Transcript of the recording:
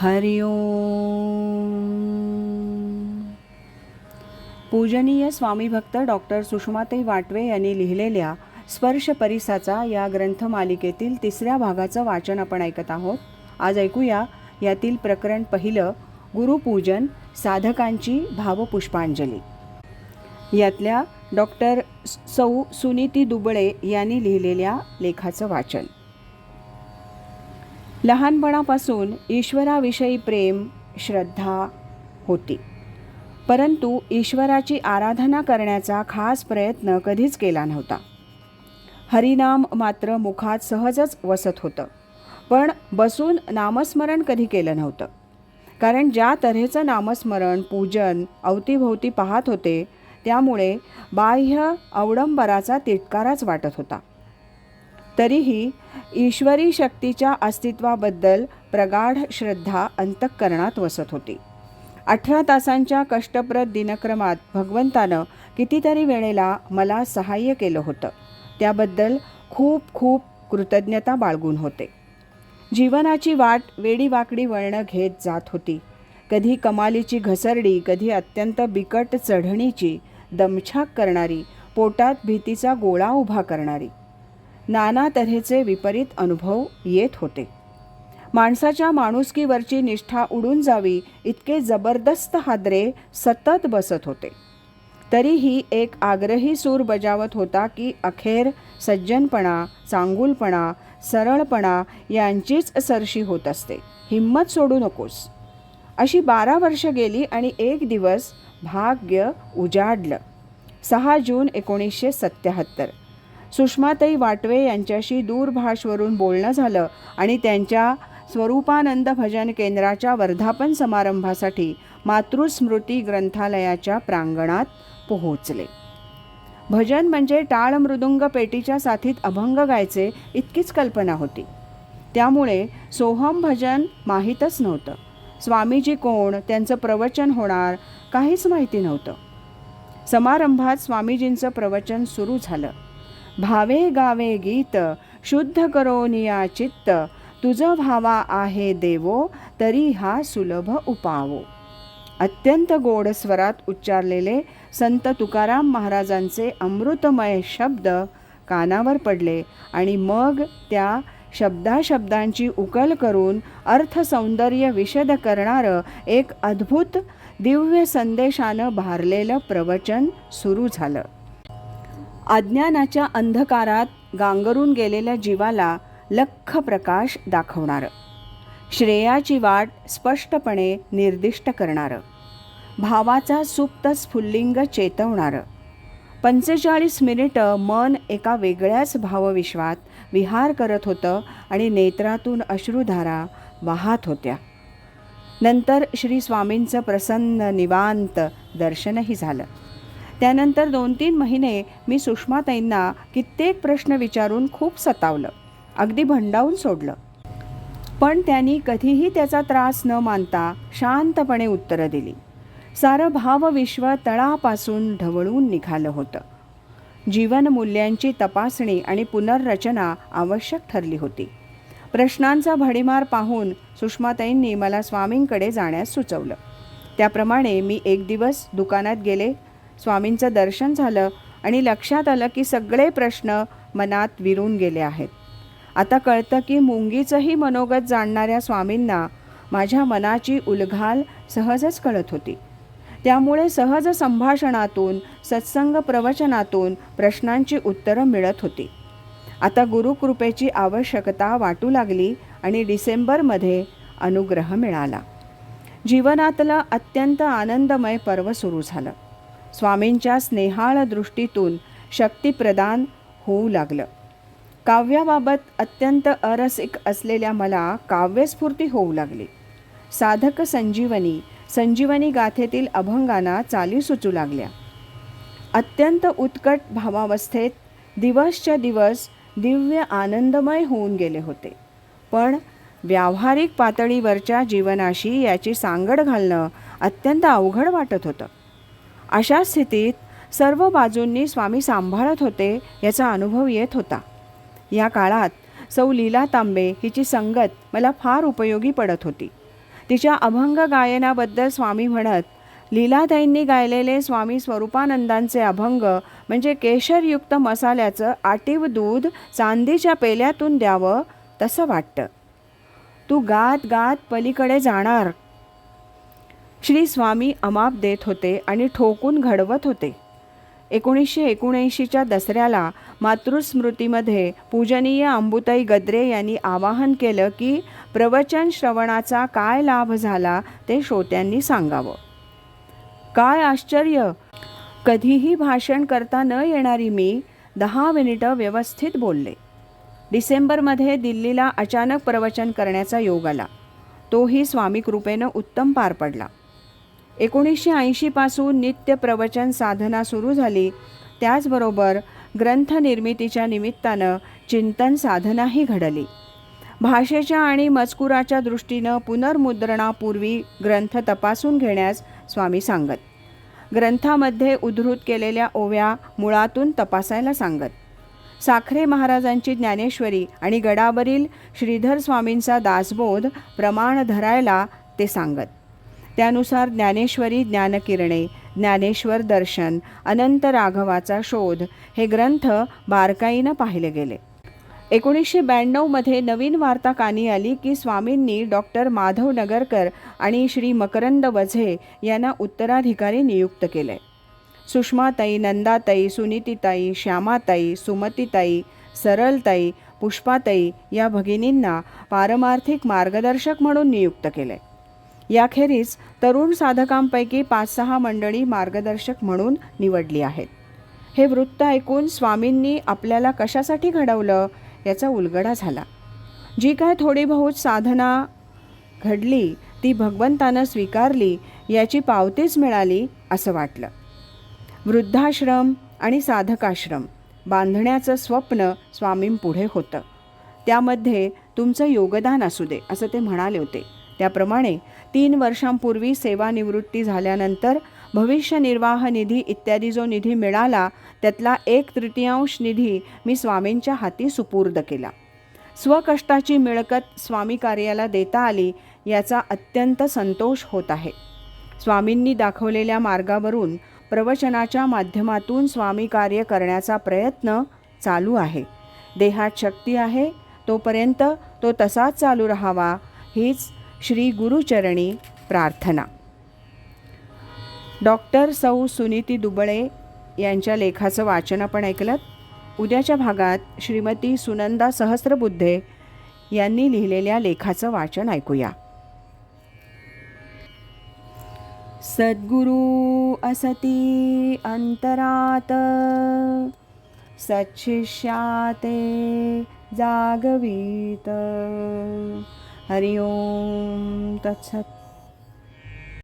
हरि ओम. पूजनीय स्वामी भक्त डॉक्टर सुषमाताई वाटवे यांनी लिहिलेल्या स्पर्श परिसाचा या ग्रंथमालिकेतील 3ऱ्या भागाचं वाचन आपण ऐकत आहोत. आज ऐकूया यातील प्रकरण पहिलं, गुरुपूजन, साधकांची भावपुष्पांजली. यातल्या डॉक्टर सौ सुनीती दुबळे यांनी लिहिलेल्या लेखाचं वाचन. लहानपणापासून ईश्वराविषयी प्रेम, श्रद्धा होती, परंतु ईश्वराची आराधना करण्याचा खास प्रयत्न कधीच केला नव्हता. हरिनाम मात्र मुखात सहजच वसत होतं, पण बसून नामस्मरण कधी केलं नव्हतं. कारण ज्या तऱ्हेचं नामस्मरण, पूजन अवतीभोवती पाहत होते, त्यामुळे बाह्य अवडंबराचा तिटकाराच वाटत होता. तरीही ईश्वरी शक्तीच्या अस्तित्वाबद्दल प्रगाढ श्रद्धा अंतःकरणात वसत होती. 18 तासांच्या कष्टप्रद दिनक्रमात भगवंतानं कितीतरी वेळेला मला सहाय्य केलं होतं. त्याबद्दल खूप खूप कृतज्ञता बाळगून होते. जीवनाची वाट वेडीवाकडी वळणं घेत जात होती. कधी कमालीची घसरडी, कधी अत्यंत बिकट चढणीची, दमछाक करणारी, पोटात भीतीचा गोळा उभा करणारी. नाना तऱ्हेचे विपरीत अनुभव येत होते. माणसाच्या माणुसकीवरची निष्ठा उडून जावी इतके जबरदस्त हादरे सतत बसत होते. तरीही एक आग्रही सूर बजावत होता की अखेर सज्जनपणा, चांगुलपणा, सरळपणा यांचीच सरशी होत असते. हिम्मत सोडू नकोस. अशी 12 वर्ष गेली आणि एक दिवस भाग्य उजाडलं. 6 जून 1977. सुषमाताई वाटवे यांच्याशी दूरभाषवरून बोलणं झालं आणि त्यांच्या स्वरूपानंद भजन केंद्राच्या वर्धापन समारंभासाठी मातृस्मृती ग्रंथालयाच्या प्रांगणात पोहोचले. भजन म्हणजे टाळ मृदुंग पेटीच्या साथीत अभंग गायचे इतकीच कल्पना होती. त्यामुळे सोहम भजन माहीतच नव्हतं. स्वामीजी कोण, त्यांचं प्रवचन होणार, काहीच माहिती नव्हतं. समारंभात स्वामीजींचं प्रवचन सुरू झालं. भावे गावे गीत, शुद्ध करोनिया चित्त, तुझ भावा आहे देवो, तरी हा सुलभ उपावो. अत्यंत गोड स्वरात उच्चारलेले संत तुकाराम महाराजांचे अमृतमय शब्द कानावर पडले आणि मग त्या शब्दाशब्दांची उकल करून अर्थसौंदर्य विशद करणारं एक अद्भुत दिव्य संदेशानं भारलेलं प्रवचन सुरू झालं. अज्ञानाच्या अंधकारात गांगरून गेलेल्या जीवाला लख्ख प्रकाश दाखवणारं, श्रेयाची वाट स्पष्टपणे निर्दिष्ट करणारं, भावाचा सुप्त स्फुल्लिंग चेतवणारं. 45 मिनिटं मन एका वेगळ्याच भावविश्वात विहार करत होतं आणि नेत्रातून अश्रुधारा वाहत होत्या. नंतर श्री स्वामींचं प्रसन्न निवांत दर्शनही झालं. त्यानंतर 2-3 महिने मी सुषमाताईंना कित्येक प्रश्न विचारून खूप सतावलं, अगदी भंडावून सोडलं. पण त्यांनी कधीही त्याचा त्रास न मानता शांतपणे उत्तरं दिली. सारं भावविश्व तळापासून ढवळून निघालं होतं. जीवनमूल्यांची तपासणी आणि पुनर्रचना आवश्यक ठरली होती. प्रश्नांचा भडीमार पाहून सुषमाताईंनी मला स्वामींकडे जाण्यास सुचवलं. त्याप्रमाणे मी एक दिवस दुकानात गेले. स्वामींचं दर्शन झालं आणि लक्षात आलं की सगळे प्रश्न मनात विरून गेले आहेत. आता कळतं की मुंगीचंही मनोगत जाणणाऱ्या स्वामींना माझ्या मनाची उलघाल सहजच कळत होती. त्यामुळे सहज संभाषणातून, सत्संग प्रवचनातून प्रश्नांची उत्तरं मिळत होती. आता गुरुकृपेची आवश्यकता वाटू लागली आणि डिसेंबरमध्ये अनुग्रह मिळाला. जीवनातलं अत्यंत आनंदमय पर्व सुरू झालं. स्वामींच्या स्नेहाळ दृष्टीतून शक्तिप्रदान होऊ लागलं. काव्याबाबत अत्यंत अरसिक असलेल्या मला काव्यस्फूर्ती होऊ लागली. साधक संजीवनी गाथेतील अभंगांना चाली सुचू लागल्या. अत्यंत उत्कट भावावस्थेत दिवसच्या दिवस दिव्य आनंदमय होऊन गेले होते. पण व्यावहारिक पातळीवरच्या जीवनाशी याची सांगड घालणं अत्यंत अवघड वाटत होतं. अशा स्थितीत सर्व बाजूंनी स्वामी सांभाळत होते याचा अनुभव येत होता. या काळात सौ लीला तांबे हिची संगत मला फार उपयोगी पडत होती. तिच्या अभंग गायनाबद्दल स्वामी म्हणत, लीलाताईंनी गायलेले स्वामी स्वरूपानंदांचे अभंग म्हणजे केशरयुक्त मसाल्याचं आटीव दूध चांदीच्या पेल्यातून द्यावं तसं वाटतं. तू गात गात पलीकडे जाणार. श्री स्वामी अमाप देत होते आणि ठोकून घडवत होते. 1979च्या दसऱ्याला मातृस्मृतीमध्ये पूजनीय अंबुताई गद्रे यांनी आवाहन केलं की प्रवचन श्रवणाचा काय लाभ झाला ते श्रोत्यांनी सांगावं. काय आश्चर्य! कधीही भाषण करता न येणारी मी 10 मिनिटं व्यवस्थित बोलले. डिसेंबरमध्ये दिल्लीला अचानक प्रवचन करण्याचा योग आला. तोही स्वामी कृपेनं उत्तम पार पडला. 1980पासून नित्य प्रवचन साधना सुरू झाली. त्याचबरोबर ग्रंथनिर्मितीच्या निमित्तानं चिंतन साधनाही घडली. भाषेच्या आणि मजकुराच्या दृष्टीनं पुनर्मुद्रणापूर्वी ग्रंथ तपासून घेण्यास स्वामी सांगत. ग्रंथामध्ये उद्धृत केलेल्या ओव्या मुळातून तपासायला सांगत. साखरे महाराजांची ज्ञानेश्वरी आणि गडावरील श्रीधर स्वामींचा दासबोध प्रमाण धरायला ते सांगत. त्यानुसार ज्ञानेश्वरी, ज्ञानकिरणे, ज्ञानेश्वर दर्शन, अनंत राघवाचा शोध हे ग्रंथ बारकाईनं पाहिले गेले. 1992मध्ये नवीन वार्ता कानी आली की स्वामींनी डॉक्टर माधव नगरकर आणि श्री मकरंद वझे यांना उत्तराधिकारी नियुक्त केले. सुषमाताई, नंदाताई, सुनीतीताई, श्यामाताई, सुमतीताई, सरलताई, पुष्पाताई या भगिनींना पारमार्थिक मार्गदर्शक म्हणून नियुक्त केले. याखेरीज तरुण साधकांपैकी 5-6 मंडळी मार्गदर्शक म्हणून निवडली आहेत. हे वृत्त ऐकून स्वामींनी आपल्याला कशासाठी घडवलं याचा उलगडा झाला. जी काय थोडी बहुत साधना घडली ती भगवंतानं स्वीकारली याची पावतीच मिळाली असं वाटलं. वृद्धाश्रम आणि साधकाश्रम बांधण्याचं स्वप्न स्वामींपुढे होतं. त्यामध्ये तुमचं योगदान असू दे असं ते म्हणाले होते. त्याप्रमाणे 3 वर्षांपूर्वी सेवानिवृत्ती झाल्यानंतर भविष्य निर्वाह निधी इत्यादी जो निधी मिळाला त्यातला 1/3 निधी मी स्वामींच्या हाती सुपूर्द केला. स्वकष्टाची मिळकत स्वामी कार्याला देता आली याचा अत्यंत संतोष होत आहे. स्वामींनी दाखवलेल्या मार्गावरून प्रवचनाच्या माध्यमातून स्वामी कार्य करण्याचा प्रयत्न चालू आहे. देहात शक्ती आहे तोपर्यंत तो तसाच चालू राहावा हीच श्री गुरुचरणी प्रार्थना. डॉक्टर सौ सुनीती दुबळे यांच्या लेखाचं वाचन आपण ऐकलं. उद्याच्या भागात श्रीमती सुनंदा सहस्रबुद्धे यांनी लिहिलेल्या लेखाचं वाचन ऐकूया. सद्गुरु असती अंतरात, सच्छिष्याते जागवीत. हरि ओम तत्सत.